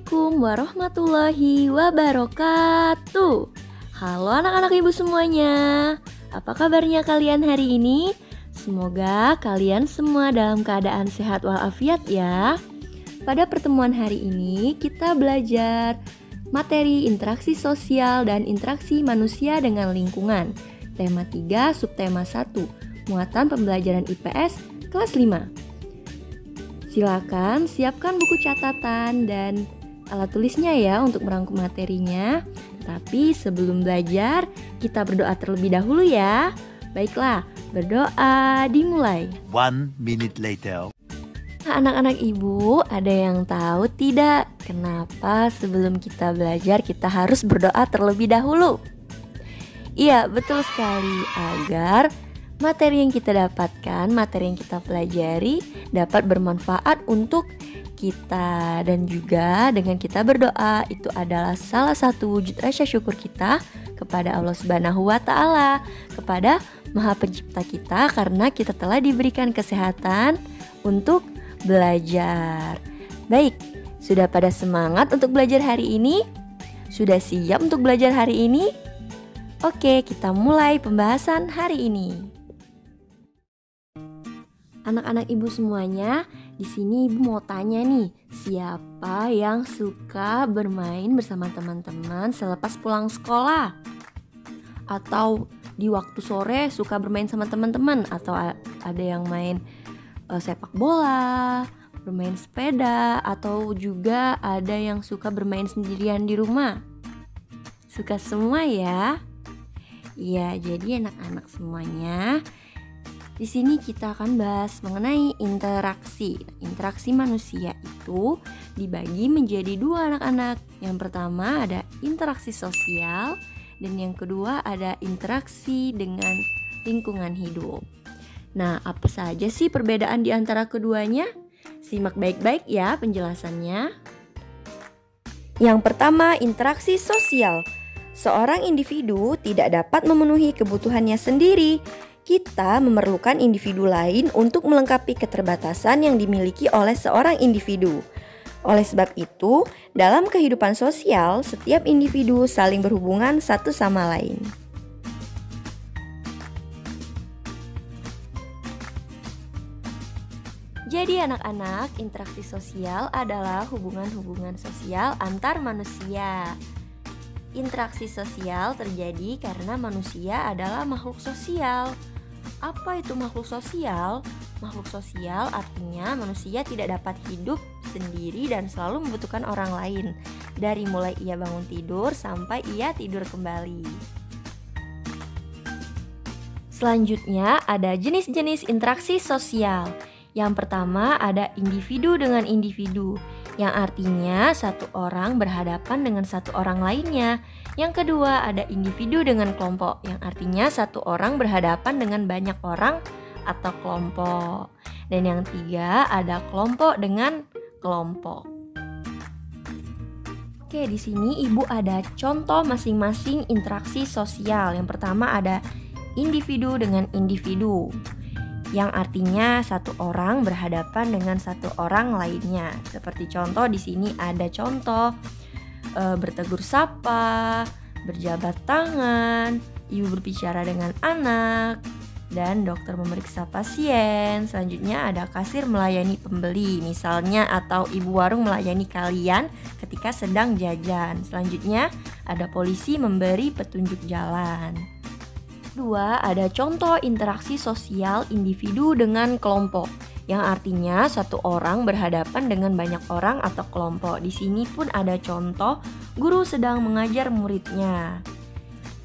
Assalamualaikum warahmatullahi wabarakatuh. Halo anak-anak ibu semuanya. Apa kabarnya kalian hari ini? Semoga kalian semua dalam keadaan sehat walafiat ya. Pada pertemuan hari ini kita belajar materi interaksi sosial dan interaksi manusia dengan lingkungan. Tema 3, subtema 1, muatan pembelajaran IPS kelas 5. Silakan siapkan buku catatan dan alat tulisnya ya untuk merangkum materinya. Tapi sebelum belajar, kita berdoa terlebih dahulu ya. Baiklah, berdoa dimulai. 1 minute later. Anak-anak ibu, ada yang tahu tidak kenapa sebelum kita belajar kita harus berdoa terlebih dahulu? Iya, betul sekali, agar materi yang kita dapatkan, materi yang kita pelajari dapat bermanfaat untuk kita. Dan juga dengan kita berdoa, itu adalah salah satu wujud rasa syukur kita kepada Allah Subhanahu wa Ta'ala, kepada Maha Pencipta kita, karena kita telah diberikan kesehatan untuk belajar. Baik, sudah pada semangat untuk belajar hari ini? Sudah siap untuk belajar hari ini? Oke, kita mulai pembahasan hari ini. Anak-anak ibu semuanya, di sini ibu mau tanya nih, siapa yang suka bermain bersama teman-teman selepas pulang sekolah? Atau di waktu sore suka bermain sama teman-teman? Atau ada yang main sepak bola, bermain sepeda, atau juga ada yang suka bermain sendirian di rumah? Suka semua ya? Iya, jadi anak-anak semuanya, di sini kita akan bahas mengenai interaksi. Interaksi manusia itu dibagi menjadi dua anak-anak. Yang pertama ada interaksi sosial dan yang kedua ada interaksi dengan lingkungan hidup. Nah, apa saja sih perbedaan di antara keduanya? Simak baik-baik ya penjelasannya. Yang pertama, interaksi sosial. Seorang individu tidak dapat memenuhi kebutuhannya sendiri. Kita memerlukan individu lain untuk melengkapi keterbatasan yang dimiliki oleh seorang individu. Oleh sebab itu, dalam kehidupan sosial, setiap individu saling berhubungan satu sama lain. Jadi anak-anak, interaksi sosial adalah hubungan-hubungan sosial antar manusia. Interaksi sosial terjadi karena manusia adalah makhluk sosial. Apa itu makhluk sosial? Makhluk sosial artinya manusia tidak dapat hidup sendiri dan selalu membutuhkan orang lain, dari mulai ia bangun tidur sampai ia tidur kembali. Selanjutnya ada jenis-jenis interaksi sosial. Yang pertama ada individu dengan individu, yang artinya satu orang berhadapan dengan satu orang lainnya. Yang kedua ada individu dengan kelompok, yang artinya satu orang berhadapan dengan banyak orang atau kelompok. Dan yang ketiga ada kelompok dengan kelompok. Oke, di sini ibu ada contoh masing-masing interaksi sosial. Yang pertama ada individu dengan individu, yang artinya satu orang berhadapan dengan satu orang lainnya. Seperti contoh di sini ada contoh bertegur sapa, berjabat tangan, ibu berbicara dengan anak, dan dokter memeriksa pasien. Selanjutnya ada kasir melayani pembeli misalnya, atau ibu warung melayani kalian ketika sedang jajan. Selanjutnya ada polisi memberi petunjuk jalan. Kedua, ada contoh interaksi sosial individu dengan kelompok, yang artinya satu orang berhadapan dengan banyak orang atau kelompok. Di sini pun ada contoh guru sedang mengajar muridnya.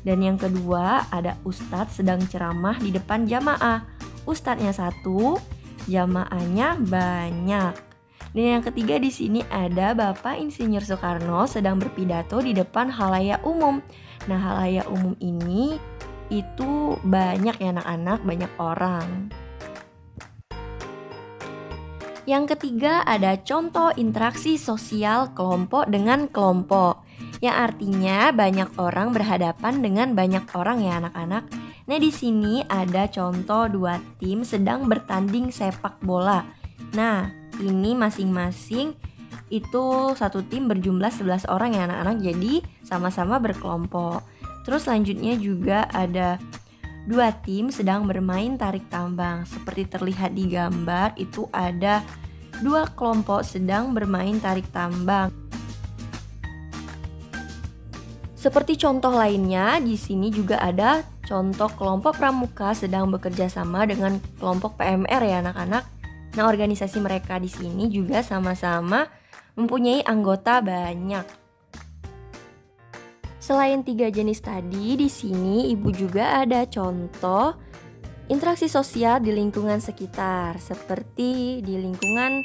Dan yang kedua, ada ustadz sedang ceramah di depan jamaah. Ustadznya satu, jamaahnya banyak. Dan yang ketiga di sini ada Bapak Insinyur Soekarno sedang berpidato di depan halayak umum. Nah, halayak umum ini itu banyak ya anak-anak, banyak orang. Yang ketiga ada contoh interaksi sosial kelompok dengan kelompok, yang artinya banyak orang berhadapan dengan banyak orang ya anak-anak. Nah, di sini ada contoh dua tim sedang bertanding sepak bola. Nah, ini masing-masing Itu satu tim berjumlah 11 orang ya anak-anak, jadi sama-sama berkelompok. Terus selanjutnya juga ada 2 tim sedang bermain tarik tambang. Seperti terlihat di gambar, itu ada 2 kelompok sedang bermain tarik tambang. Seperti contoh lainnya, di sini juga ada contoh kelompok pramuka sedang bekerja sama dengan kelompok PMR ya anak-anak. Nah, organisasi mereka di sini juga sama-sama mempunyai anggota banyak. Selain 3 jenis tadi, di sini Ibu juga ada contoh interaksi sosial di lingkungan sekitar, seperti di lingkungan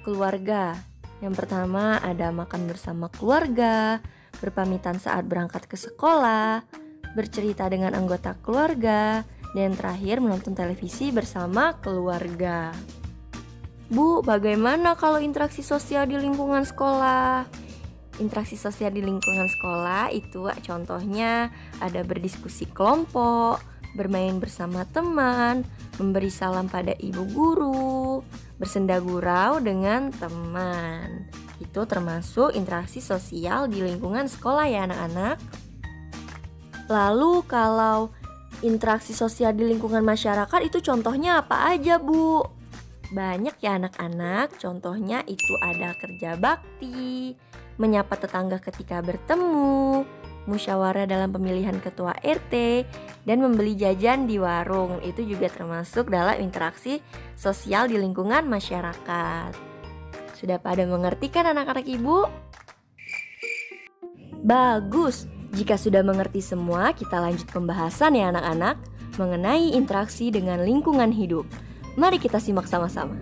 keluarga. Yang pertama ada makan bersama keluarga, berpamitan saat berangkat ke sekolah, bercerita dengan anggota keluarga, dan terakhir menonton televisi bersama keluarga. Bu, bagaimana kalau interaksi sosial di lingkungan sekolah? Interaksi sosial di lingkungan sekolah itu contohnya ada berdiskusi kelompok, bermain bersama teman, memberi salam pada ibu guru, bersenda gurau dengan teman. Itu termasuk interaksi sosial di lingkungan sekolah ya anak-anak. Lalu kalau interaksi sosial di lingkungan masyarakat itu contohnya apa aja, Bu? Banyak ya anak-anak, contohnya itu ada kerja bakti, menyapa tetangga ketika bertemu, musyawarah dalam pemilihan ketua RT, dan membeli jajan di warung. Itu juga termasuk dalam interaksi sosial di lingkungan masyarakat. Sudah pada mengerti kan anak-anak Ibu? Bagus, jika sudah mengerti semua, kita lanjut pembahasan ya anak-anak mengenai interaksi dengan lingkungan hidup. Mari kita simak sama-sama.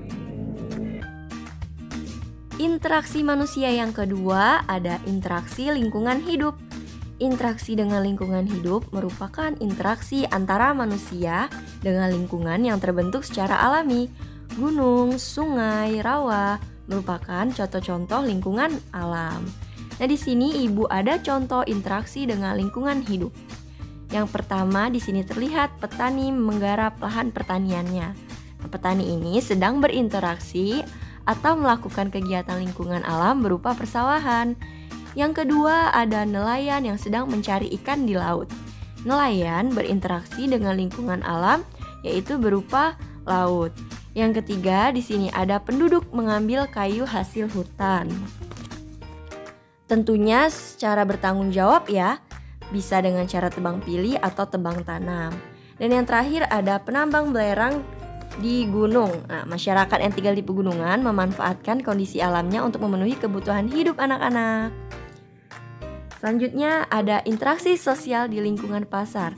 Interaksi manusia yang kedua ada interaksi lingkungan hidup. Interaksi dengan lingkungan hidup merupakan interaksi antara manusia dengan lingkungan yang terbentuk secara alami. Gunung, sungai, rawa merupakan contoh-contoh lingkungan alam. Nah, di sini Ibu ada contoh interaksi dengan lingkungan hidup. Yang pertama di sini terlihat petani menggarap lahan pertaniannya. Petani ini sedang berinteraksi atau melakukan kegiatan lingkungan alam berupa persawahan. Yang kedua ada nelayan yang sedang mencari ikan di laut. Nelayan berinteraksi dengan lingkungan alam yaitu berupa laut. Yang ketiga di sini ada penduduk mengambil kayu hasil hutan. Tentunya secara bertanggung jawab ya, bisa dengan cara tebang pilih atau tebang tanam. Dan yang terakhir ada penambang belerang di gunung. Nah, masyarakat yang tinggal di pegunungan memanfaatkan kondisi alamnya untuk memenuhi kebutuhan hidup anak-anak. Selanjutnya ada interaksi sosial di lingkungan pasar.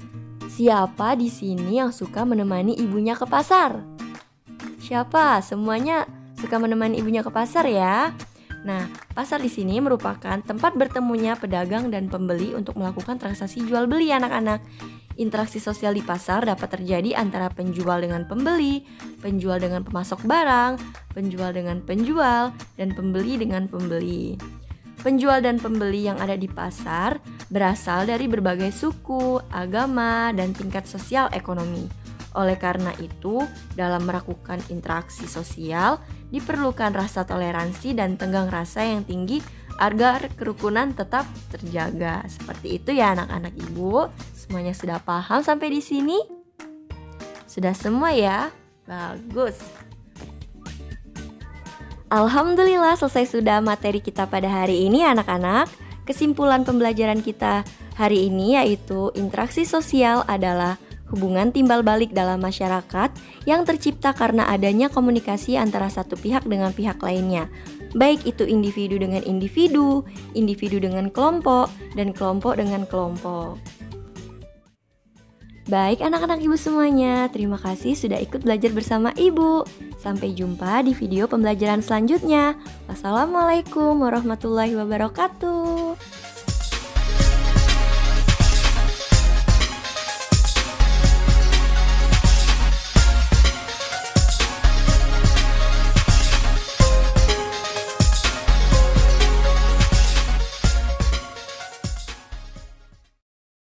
Siapa di sini yang suka menemani ibunya ke pasar? Siapa? Semuanya suka menemani ibunya ke pasar ya? Nah, pasar di sini merupakan tempat bertemunya pedagang dan pembeli untuk melakukan transaksi jual beli anak-anak. Interaksi sosial di pasar dapat terjadi antara penjual dengan pembeli, penjual dengan pemasok barang, penjual dengan penjual, dan pembeli dengan pembeli. Penjual dan pembeli yang ada di pasar berasal dari berbagai suku, agama, dan tingkat sosial ekonomi. Oleh karena itu, dalam melakukan interaksi sosial, diperlukan rasa toleransi dan tenggang rasa yang tinggi agar kerukunan tetap terjaga. Seperti itu ya anak-anak Ibu. Semuanya sudah paham sampai di sini? Sudah semua ya? Bagus. Alhamdulillah selesai sudah materi kita pada hari ini anak-anak. Kesimpulan pembelajaran kita hari ini yaitu interaksi sosial adalah hubungan timbal balik dalam masyarakat yang tercipta karena adanya komunikasi antara satu pihak dengan pihak lainnya. Baik itu individu dengan individu, individu dengan kelompok, dan kelompok dengan kelompok. Baik anak-anak Ibu semuanya, terima kasih sudah ikut belajar bersama Ibu. Sampai jumpa di video pembelajaran selanjutnya. Wassalamualaikum warahmatullahi wabarakatuh.